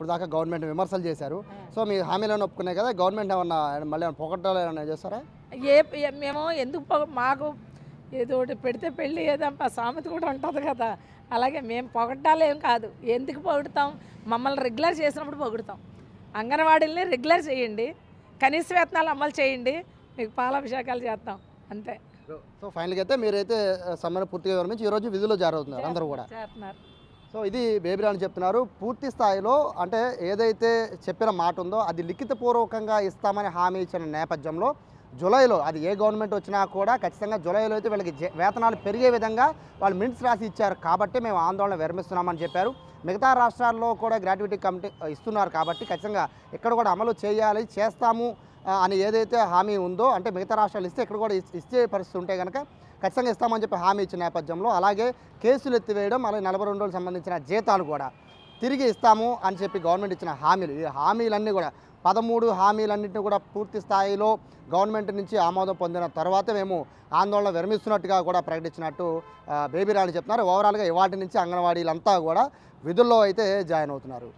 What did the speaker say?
ఇప్పుడు దాకా గవర్నమెంట్ విమర్శలు చేశారు. సో మీ హామీలను ఒప్పుకున్నాయి కదా, గవర్నమెంట్ ఏమన్నా మళ్ళీ పొగడ్డాలు ఏమన్నా చేస్తారా? మేము ఎందుకు మాకు ఏదో ఒకటి పెడితే పెళ్ళి ఏదంప సామెత కూడా ఉంటుంది కదా, అలాగే మేము పొగడ్డాలు ఏం కాదు. ఎందుకు పొగుడుతాం? మమ్మల్ని రెగ్యులర్ చేసినప్పుడు పొగుడుతాం. అంగన్వాడీలని రెగ్యులర్ చేయండి, కనీస వేతనాలు అమలు చేయండి, మీకు పాలాభిషేకాలు చేస్తాం అంతే. సో ఫైనల్గా అయితే మీరైతే సమ్మెను పూర్తిగా విరమించి ఈరోజు విధుల్లో జారవుతున్నారు అందరూ కూడా. చేస్తున్నారు. సో ఇది బేబీరాణి చెప్తున్నారు. పూర్తి స్థాయిలో అంటే ఏదైతే చెప్పిన మాట ఉందో అది లిఖితపూర్వకంగా ఇస్తామని హామీ ఇచ్చిన నేపథ్యంలో జూలైలో అది ఏ గవర్నమెంట్ వచ్చినా కూడా ఖచ్చితంగా జూలైలో అయితే వీళ్ళకి వేతనాలు పెరిగే విధంగా వాళ్ళు మినిట్స్ రాసి ఇచ్చారు కాబట్టి మేము ఆందోళన విరమిస్తున్నామని చెప్పారు. మిగతా రాష్ట్రాల్లో కూడా గ్రాట్యుటీ కమిటీ ఇస్తున్నారు కాబట్టి ఖచ్చితంగా ఇక్కడ కూడా అమలు చేయాలి, చేస్తాము అని ఏదైతే హామీ ఉందో, అంటే మిగతా రాష్ట్రాలు ఇస్తే ఇక్కడ కూడా ఇచ్చే పరిస్థితి ఉంటే కనుక ఖచ్చితంగా ఇస్తామని చెప్పి హామీ ఇచ్చిన నేపథ్యంలో అలాగే కేసులు ఎత్తివేయడం, అలాగే 42 రోజులకు సంబంధించిన జీతాలు కూడా తిరిగి ఇస్తాము అని చెప్పి గవర్నమెంట్ ఇచ్చిన హామీలు, ఈ హామీలన్నీ కూడా 13 హామీలన్నింటినీ కూడా పూర్తి స్థాయిలో గవర్నమెంట్ నుంచి ఆమోదం పొందిన తర్వాత మేము ఆందోళన విరమిస్తున్నట్టుగా కూడా ప్రకటించినట్టు బేబీరాణి చెప్తున్నారు. ఓవరాల్గా ఇవాటి నుంచి అంగన్వాడీలంతా కూడా విధుల్లో అయితే జాయిన్ అవుతున్నారు.